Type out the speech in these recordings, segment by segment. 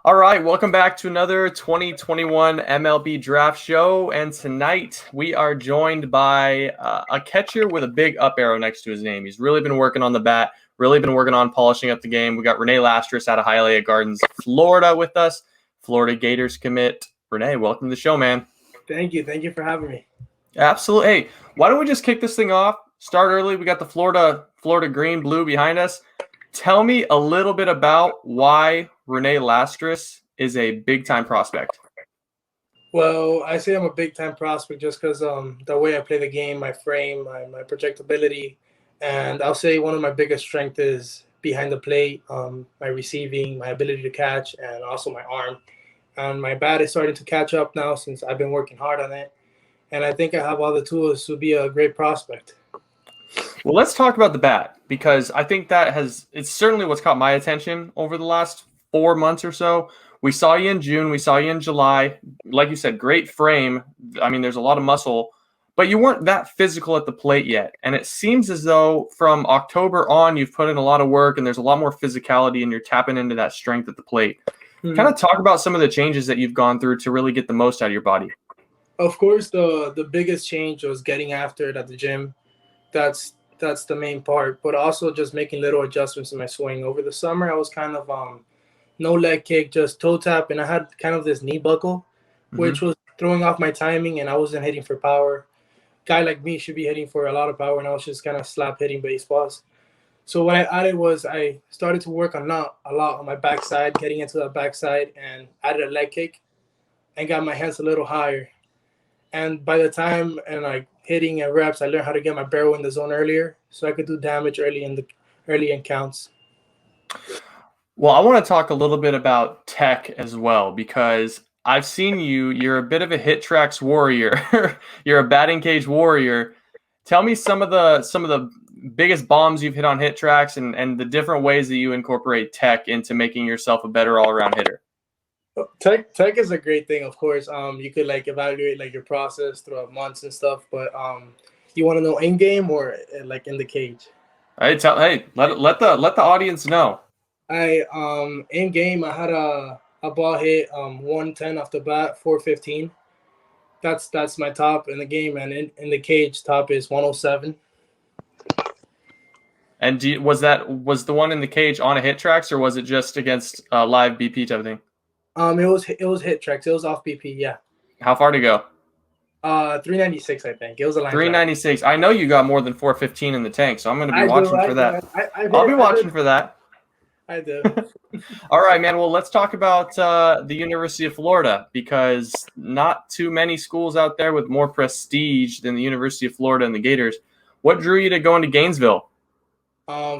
All right, welcome back to another 2021 MLB Draft show. And tonight we are joined by a catcher with a big up arrow next to his name. He's really been working on the bat, really been working on polishing up the game. We got Rene Lastres out of Hialeah Gardens, Florida with us, Florida Gators commit. Rene, welcome to the show, man. Thank you. Thank you for having me. Absolutely. Hey, why don't we just kick this thing off? Start early. We got the Florida green, blue behind us. Tell me a little bit about why Rene Lastres is a big-time prospect. Well, I say I'm a big time prospect just because the way I play the game, my frame, my projectability, and I'll say one of my biggest strengths is behind the plate, my receiving, my ability to catch, and also my arm. And my bat is starting to catch up now since I've been working hard on it. And I think I have all the tools to be a great prospect. Well, let's talk about the bat because I think it's certainly what's caught my attention over the last 4 months or so. We saw you in June, we saw you in July. Like you said, great frame. I mean, there's a lot of muscle, but you weren't that physical at the plate yet. And it seems as though from October on, you've put in a lot of work and there's a lot more physicality and you're tapping into that strength at the plate. Mm-hmm. Kind of talk about some of the changes that you've gone through to really get the most out of your body. Of course, the biggest change was getting after it at the gym. That's the main part, but also just making little adjustments in my swing. Over the summer, I was kind of no leg kick, just toe tap, and I had kind of this knee buckle, which was throwing off my timing, and I wasn't hitting for power. Guy like me should be hitting for a lot of power, and I was just kind of slap hitting baseballs. So what I added was I started to work on not a lot on my backside, getting into the backside, and added a leg kick, and got my hands a little higher. And by the time and like hitting and reps, I learned how to get my barrel in the zone earlier, so I could do damage early in counts. Well, I want to talk a little bit about tech as well because I've seen you. You're a bit of a hit tracks warrior. You're a batting cage warrior. Tell me some of the biggest bombs you've hit on hit tracks and the different ways that you incorporate tech into making yourself a better all-around hitter. Tech is a great thing, of course. You could like evaluate like your process throughout months and stuff, but you want to know in game or like in the cage? Let the audience know. In game I had a ball hit 110 off the bat, 415. That's my top in the game, and in the cage top is 107. And was the one in the cage on a hit tracks or was it just against live BP type of thing? It was hit tracks. It was off BP. Yeah. How far to go? 396, I think. It was a line 396. I know you got more than 415 in the tank, so I'm going to be watching for that. I'll be watching for that. I do. All right, man. Well, let's talk about the University of Florida because not too many schools out there with more prestige than the University of Florida and the Gators. What drew you to go into Gainesville?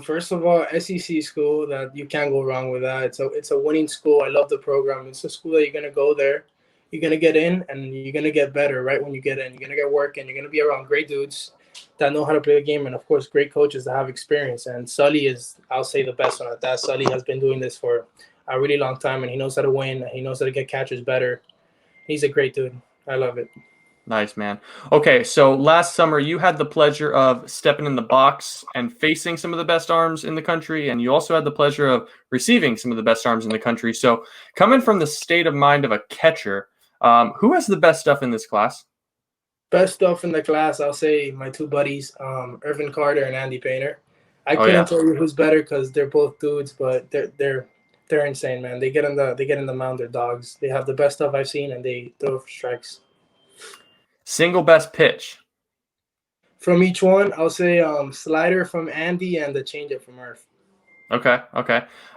First of all, SEC school, that you can't go wrong with that. It's a winning school. I love the program. It's a school that you're gonna go there, you're gonna get in, and you're gonna get better right when you get in. You're gonna get work, and you're gonna be around great dudes that know how to play the game, and of course, great coaches that have experience. And Sully is, I'll say, the best one at that. Sully has been doing this for a really long time, and he knows how to win. He knows how to get catchers better. He's a great dude. I love it. Nice, man. Okay, so last summer you had the pleasure of stepping in the box and facing some of the best arms in the country, and you also had the pleasure of receiving some of the best arms in the country. So coming from the state of mind of a catcher, who has the best stuff in this class? Best stuff in the class, I'll say my two buddies, Irvin Carter and Andy Painter. I couldn't tell you who's better because they're both dudes, but they're insane, man. They get in the mound, they're dogs. They have the best stuff I've seen, and they throw strikes. Single best pitch from each one, I'll say slider from Andy and the changeup from Irv. Okay.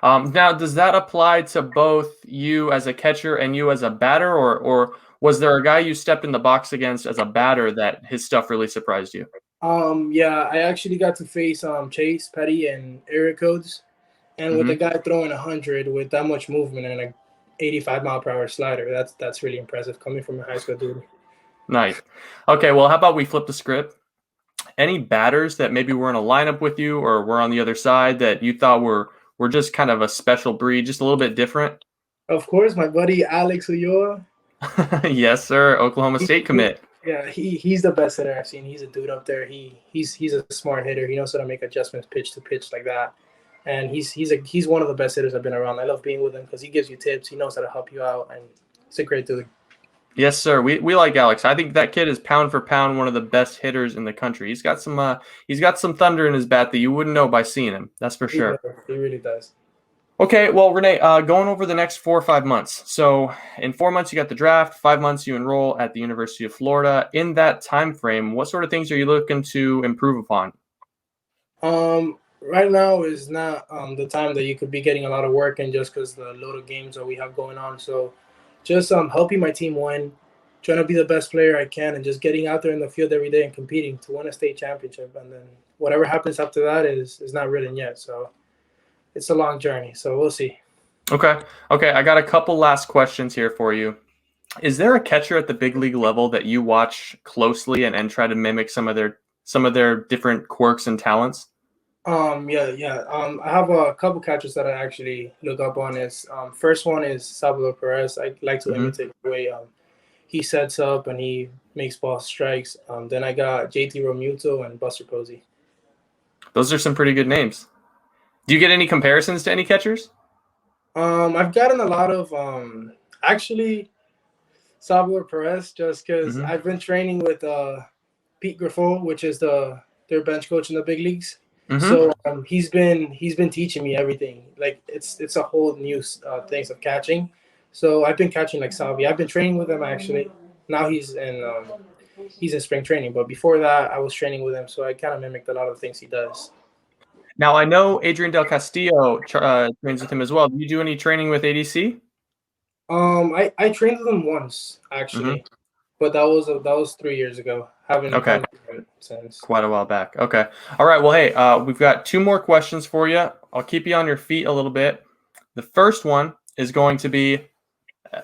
Now, does that apply to both you as a catcher and you as a batter, or was there a guy you stepped in the box against as a batter that his stuff really surprised you? Yeah, I actually got to face Chase Petty and Eric Codes, and with a guy throwing 100 with that much movement and a 85-mile-per-hour slider, that's really impressive coming from a high school dude. Nice. Okay, well, how about we flip the script? Any batters that maybe were in a lineup with you or were on the other side that you thought were just kind of a special breed, just a little bit different? Of course, my buddy Alex Ulloa. Yes, sir. Oklahoma State commit. Yeah, he's the best hitter I've seen. He's a dude up there. He's a smart hitter. He knows how to make adjustments pitch to pitch like that. and he's one of the best hitters I've been around. I love being with him because he gives you tips. He knows how to help you out, and it's a great dude. Yes, sir. We like Alex. I think that kid is pound for pound one of the best hitters in the country. He's got some thunder in his bat that you wouldn't know by seeing him. That's for sure. He really does. Okay, well, Rene, going over the next 4 or 5 months. So in 4 months, you got the draft. 5 months, you enroll at the University of Florida. In that time frame, what sort of things are you looking to improve upon? Right now is not the time that you could be getting a lot of work in just because the load of games that we have going on. So just helping my team win, trying to be the best player I can, and just getting out there in the field every day and competing to win a state championship. And then whatever happens after that is not written yet. So it's a long journey. So we'll see. Okay. I got a couple last questions here for you. Is there a catcher at the big league level that you watch closely and try to mimic some of their different quirks and talents? Yeah. I have a couple catchers that I actually look up on. Is first one is Salvador Perez. I like to imitate the way he sets up and he makes ball strikes. Then I got JT Realmuto and Buster Posey. Those are some pretty good names. Do you get any comparisons to any catchers? I've gotten a lot of actually Salvador Perez just because I've been training with Pete Griffo, which is their bench coach in the big leagues. So he's been teaching me everything. Like it's a whole new things of catching. So I've been catching like Salvi. I've been training with him actually. Now he's in spring training, but before that I was training with him. So I kind of mimicked a lot of things he does. Now I know Adrian Del Castillo trains with him as well. Do you do any training with ADC? I trained with him once actually, but that was 3 years ago. Haven't since. Quite a while back. Okay. All right. Well, hey, we've got 2 more questions for you. I'll keep you on your feet a little bit. The first one is going to be,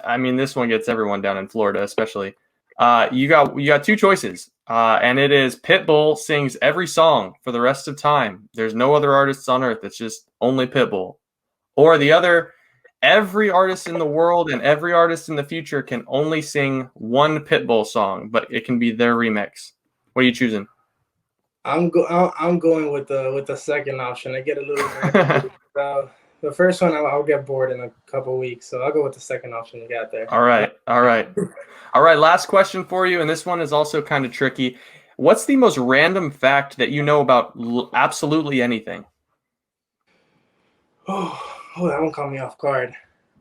I mean, this one gets everyone down in Florida, especially. You got 2 choices, and it is Pitbull sings every song for the rest of time. There's no other artists on earth. It's just only Pitbull. Or the other, every artist in the world and every artist in the future can only sing one Pitbull song, but it can be their remix. What are you choosing? I'm going with the second option. I get a little the first one I'll get bored in a couple of weeks, so I'll go with the second option you got there. All right. Last question for you, and this one is also kind of tricky. What's the most random fact that you know about absolutely anything? Oh, that one caught me off guard.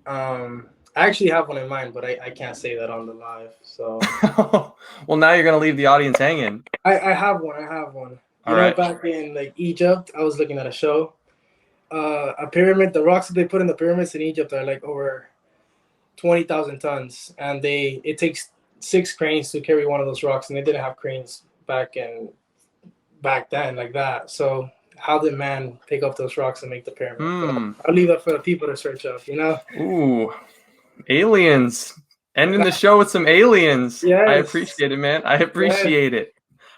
I actually have one in mind, but I can't say that on the live. So well, now you're gonna leave the audience hanging. I have one. You know, back in like Egypt, I was looking at a show. A pyramid, the rocks that they put in the pyramids in Egypt are like over 20,000 tons, and it takes 6 cranes to carry one of those rocks, and they didn't have cranes back then like that. So how did man pick up those rocks and make the pyramid? So I'll leave that for the people to search up, you know? Ooh, aliens. Ending the show with some aliens. Yes. I appreciate it, man. I appreciate it.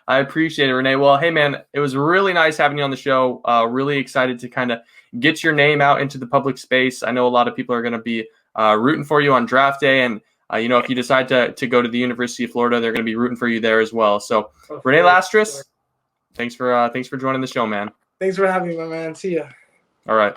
Rene. Well, hey, man, it was really nice having you on the show. Really excited to kind of get your name out into the public space. I know a lot of people are going to be rooting for you on draft day. And, if you decide to go to the University of Florida, they're going to be rooting for you there as well. So, Rene Lastres, thanks for joining the show, man. Thanks for having me, my man. See ya. All right.